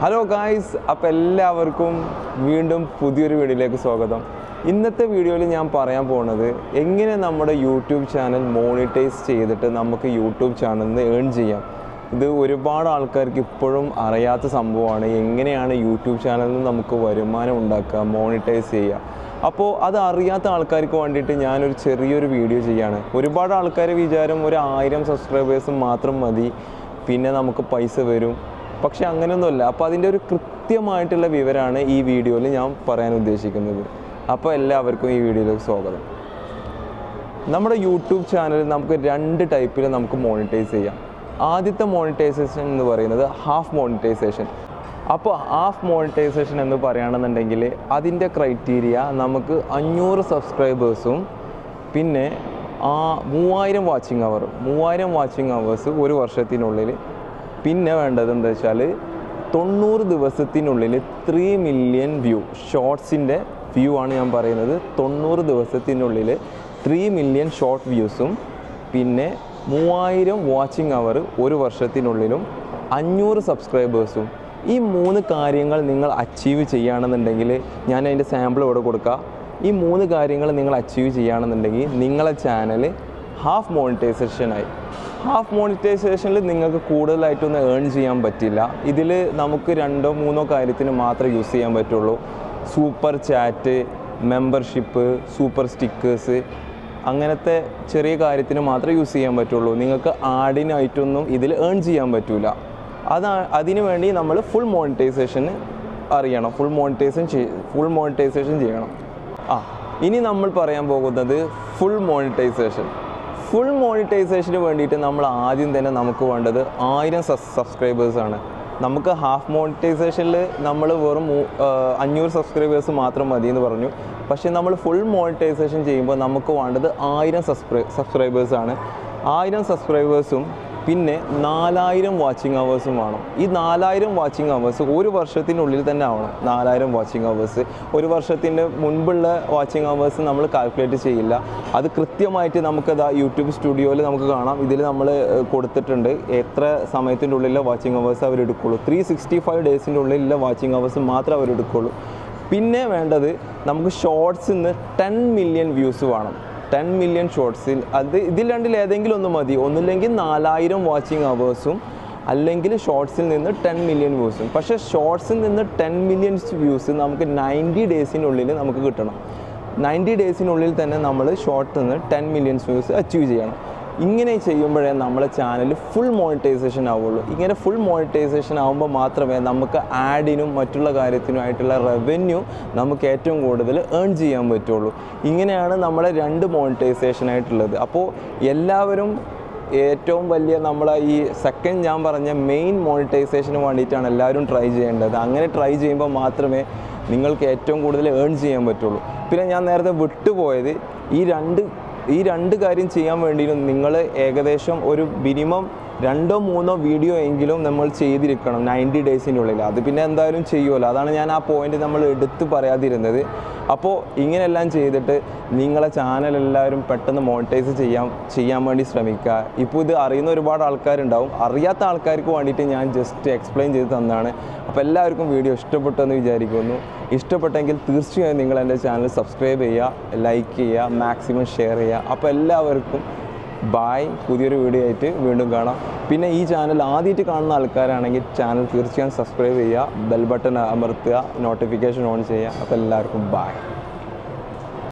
Hello guys, അപ്പോൾ എല്ലാവർക്കും വീണ്ടും പുതിയൊരു വീഡിയോയിലേക്ക് സ്വാഗതം. ഇന്നത്തെ വീഡിയോയിൽ ഞാൻ പറയാൻ പോകുന്നത് എങ്ങനെ നമ്മുടെ യൂട്യൂബ് ചാനൽ മോണിറ്റൈസ് ചെയ്തിട്ട് നമുക്ക് യൂട്യൂബ് ചാനലിൽ നിന്ന് ഏൺ ചെയ്യാം. ഇത് ഒരുപാട് ആൾക്കാർക്ക് ഇപ്പോഴും അറിയാത്ത സംഭവമാണ്. എങ്ങനെയാണ് യൂട്യൂബ് ചാനലിൽ നിന്ന് നമുക്ക് വരുമാനം ഉണ്ടാക്കുക, മോണിറ്റൈസ് ചെയ്യുക. അപ്പോൾ അത് അറിയാത്ത ആൾക്കാർക്ക് വേണ്ടിയിട്ട് ഞാനൊരു ചെറിയൊരു വീഡിയോ ചെയ്യാണ്. ഒരുപാട് ആൾക്കാർ വിചാരം 1000 സബ്സ്ക്രൈബേഴ്സ് മാത്രം മതി, പിന്നെ നമുക്ക് പൈസ വരും. പക്ഷെ അങ്ങനെയൊന്നുമല്ല. അപ്പോൾ അതിൻ്റെ ഒരു കൃത്യമായിട്ടുള്ള വിവരമാണ് ഈ വീഡിയോയിൽ ഞാൻ പറയാൻ ഉദ്ദേശിക്കുന്നത്. അപ്പോൾ എല്ലാവർക്കും ഈ വീഡിയോയിലേക്ക് സ്വാഗതം. നമ്മുടെ യൂട്യൂബ് ചാനൽ നമുക്ക് 2 ടൈപ്പിൽ നമുക്ക് മോണിറ്റൈസ് ചെയ്യാം. ആദ്യത്തെ മോണിറ്റൈസേഷൻ എന്ന് പറയുന്നത് ഹാഫ് മോണിറ്റൈസേഷൻ. അപ്പോൾ ഹാഫ് മോണിറ്റൈസേഷൻ എന്ന് പറയുകയാണെന്നുണ്ടെങ്കിൽ അതിൻ്റെ ക്രൈറ്റീരിയ നമുക്ക് 500 സബ്സ്ക്രൈബേഴ്സും പിന്നെ 3000 വാച്ചിങ് അവേഴ്സ് ഒരു വർഷത്തിനുള്ളിൽ. പിന്നെ വേണ്ടത് എന്താ വെച്ചാൽ 90 ദിവസത്തിനുള്ളിൽ 3 മില്യൺ വ്യൂ. ഷോർട്സിൻ്റെ വ്യൂ ആണ് ഞാൻ പറയുന്നത്. 90 ദിവസത്തിനുള്ളിൽ 3 മില്യൺ ഷോർട്ട് വ്യൂസും പിന്നെ 3000 വാച്ചിങ് അവർ ഒരു വർഷത്തിനുള്ളിലും 500 സബ്സ്ക്രൈബേഴ്സും. ഈ 3 കാര്യങ്ങൾ നിങ്ങൾ അച്ചീവ് ചെയ്യുകയാണെന്നുണ്ടെങ്കിൽ, ഞാൻ അതിൻ്റെ സാമ്പിൾ ഇവിടെ കൊടുക്കാം. ഈ 3 കാര്യങ്ങൾ നിങ്ങൾ അച്ചീവ് ചെയ്യുകയാണെന്നുണ്ടെങ്കിൽ നിങ്ങളെ ചാനൽ ഹാഫ് മോണിറ്റൈസേഷനായി. ഹാഫ് മോണിറ്റൈസേഷനിൽ നിങ്ങൾക്ക് കൂടുതലായിട്ടൊന്നും ഏൺ ചെയ്യാൻ പറ്റില്ല. ഇതിൽ നമുക്ക് 2-3 കാര്യത്തിന് മാത്രമേ യൂസ് ചെയ്യാൻ പറ്റുള്ളൂ. Super chat, membership, super stickers, അങ്ങനത്തെ ചെറിയ കാര്യത്തിന് മാത്രമേ യൂസ് ചെയ്യാൻ പറ്റുള്ളൂ. നിങ്ങൾക്ക് ആഡിനായിട്ടൊന്നും ഇതിൽ ഏൺ ചെയ്യാൻ പറ്റില്ല. അതിനു വേണ്ടി നമ്മൾ ഫുൾ മോണിറ്റൈസേഷൻ അറിയണം. ഫുൾ മോണിറ്റൈസേഷൻ ചെയ്യണം. ഇനി നമ്മൾ പറയാൻ പോകുന്നത് ഫുൾ മോണിറ്റൈസേഷന് വേണ്ടിയിട്ട് നമ്മൾ ആദ്യം തന്നെ നമുക്ക് വേണ്ടത് 1000 സബ്സ്ക്രൈബേഴ്സാണ്. നമുക്ക് ഹാഫ് മോണിറ്റൈസേഷനിൽ നമ്മൾ വെറും 500 സബ്സ്ക്രൈബേഴ്സ് മാത്രം മതി എന്ന് പറഞ്ഞു. പക്ഷേ നമ്മൾ ഫുൾ മോണിറ്റൈസേഷൻ ചെയ്യുമ്പോൾ നമുക്ക് വേണ്ടത് 1000 സബ്സ്ക്രൈബേഴ്സാണ്. 1000 സബ്സ്ക്രൈബേഴ്സും പിന്നെ 4000 വാച്ചിങ് അവേഴ്സും വേണം. ഈ 4000 വാച്ചിങ് അവേഴ്സ് ഒരു വർഷത്തിനുള്ളിൽ തന്നെ ആവണം. 4000 വാച്ചിങ് അവേഴ്സ് ഒരു വർഷത്തിൻ്റെ മുൻപുള്ള വാച്ചിങ് അവേഴ്സ് നമ്മൾ കാൽക്കുലേറ്റ് ചെയ്യില്ല. അത് കൃത്യമായിട്ട് നമുക്കത് യൂട്യൂബ് സ്റ്റുഡിയോയിൽ നമുക്ക് കാണാം. ഇതിൽ നമ്മൾ കൊടുത്തിട്ടുണ്ട് എത്ര സമയത്തിൻ്റെ ഉള്ളിലെ വാച്ചിങ് അവേഴ്സ് അവരെടുക്കുള്ളൂ. 365 ഡേയ്സിൻ്റെ ഉള്ളിലുള്ള വാച്ചിങ് അവേഴ്സ് മാത്രമേ അവരെടുക്കുള്ളൂ. പിന്നെ വേണ്ടത് നമുക്ക് ഷോർട്സിൽ നിന്ന് 10 മില്യൺ വ്യൂസ് വേണം. 10 മില്യൺ ഷോർട്സിൽ ഇതിൽ രണ്ടിൽ ഏതെങ്കിലും ഒന്ന് മതി. ഒന്നുമില്ലെങ്കിൽ 4000 വാച്ചിങ് അവേഴ്സും അല്ലെങ്കിൽ ഷോർട്സിൽ നിന്ന് 10 മില്യൺ വ്യൂസും. പക്ഷേ ഷോർട്സിൽ നിന്ന് 10 മില്യൺ വ്യൂസ് നമുക്ക് 90 ഡേയ്സിനുള്ളിൽ നമുക്ക് കിട്ടണം. 90 ഡേയ്സിനുള്ളിൽ തന്നെ നമ്മൾ ഷോർട്ടിൽ നിന്ന് 10 മില്യൺ വ്യൂസ് അച്ചീവ് ചെയ്യണം. ഇങ്ങനെ ചെയ്യുമ്പോഴേ നമ്മളെ ചാനൽ ഫുൾ മോണിറ്റൈസേഷൻ ആവുള്ളൂ. ഇങ്ങനെ ഫുൾ മോണിറ്റൈസേഷൻ ആകുമ്പോൾ മാത്രമേ നമുക്ക് ആഡിനും മറ്റുള്ള കാര്യത്തിനുമായിട്ടുള്ള റവന്യൂ നമുക്ക് ഏറ്റവും കൂടുതൽ ഏൺ ചെയ്യാൻ പറ്റുള്ളൂ. ഇങ്ങനെയാണ് നമ്മളെ 2 മോണിറ്റൈസേഷനായിട്ടുള്ളത്. അപ്പോൾ എല്ലാവരും ഏറ്റവും വലിയ നമ്മളെ ഈ സെക്കൻഡ് ഞാൻ പറഞ്ഞ മെയിൻ മോണിറ്റൈസേഷന് വേണ്ടിയിട്ടാണ് എല്ലാവരും ട്രൈ ചെയ്യേണ്ടത്. അങ്ങനെ ട്രൈ ചെയ്യുമ്പോൾ മാത്രമേ നിങ്ങൾക്ക് ഏറ്റവും കൂടുതൽ ഏൺ ചെയ്യാൻ പറ്റുള്ളൂ. പിന്നെ ഞാൻ നേരത്തെ വിട്ടുപോയത് ഈ രണ്ട് കാര്യം ചെയ്യാൻ വേണ്ടിയും നിങ്ങൾ ഏകദേശം ഒരു മിനിമം 2-3 വീഡിയോ എങ്കിലും നമ്മൾ ചെയ്തിരിക്കണം 90 ഡേയ്സിനുള്ളിൽ. അത് പിന്നെ എന്തായാലും ചെയ്യുമല്ലോ. അതാണ് ഞാൻ ആ പോയിന്റ് നമ്മൾ എടുത്ത് പറയാതിരുന്നത്. അപ്പോൾ ഇങ്ങനെയെല്ലാം ചെയ്തിട്ട് നിങ്ങളെ ചാനൽ എല്ലാവരും പെട്ടെന്ന് മോണിറ്റൈസ് ചെയ്യാൻ വേണ്ടി ശ്രമിക്കുക. ഇപ്പോൾ ഇത് അറിയുന്ന ഒരുപാട് ആൾക്കാരുണ്ടാവും. അറിയാത്ത ആൾക്കാർക്ക് വേണ്ടിയിട്ട് ഞാൻ ജസ്റ്റ് എക്സ്പ്ലെയിൻ ചെയ്ത് തന്നതാണ്. അപ്പോൾ എല്ലാവർക്കും വീഡിയോ ഇഷ്ടപ്പെട്ടെന്ന് വിചാരിക്കുന്നു. ഇഷ്ടപ്പെട്ടെങ്കിൽ തീർച്ചയായും നിങ്ങൾ എൻ്റെ ചാനൽ സബ്സ്ക്രൈബ് ചെയ്യുക, ലൈക്ക് ചെയ്യുക, മാക്സിമം ഷെയർ ചെയ്യുക. അപ്പോൾ എല്ലാവർക്കും ബായ്. പുതിയൊരു വീഡിയോ ആയിട്ട് വീണ്ടും കാണാം. പിന്നെ ഈ ചാനൽ ആദ്യമായിട്ട് കാണുന്ന ആൾക്കാരാണെങ്കിൽ ചാനൽ തീർച്ചയായും സബ്സ്ക്രൈബ് ചെയ്യുക, ബെൽ ബട്ടൺ അമർത്തുക, നോട്ടിഫിക്കേഷൻ ഓൺ ചെയ്യുക. അപ്പോൾ എല്ലാവർക്കും ബായ്.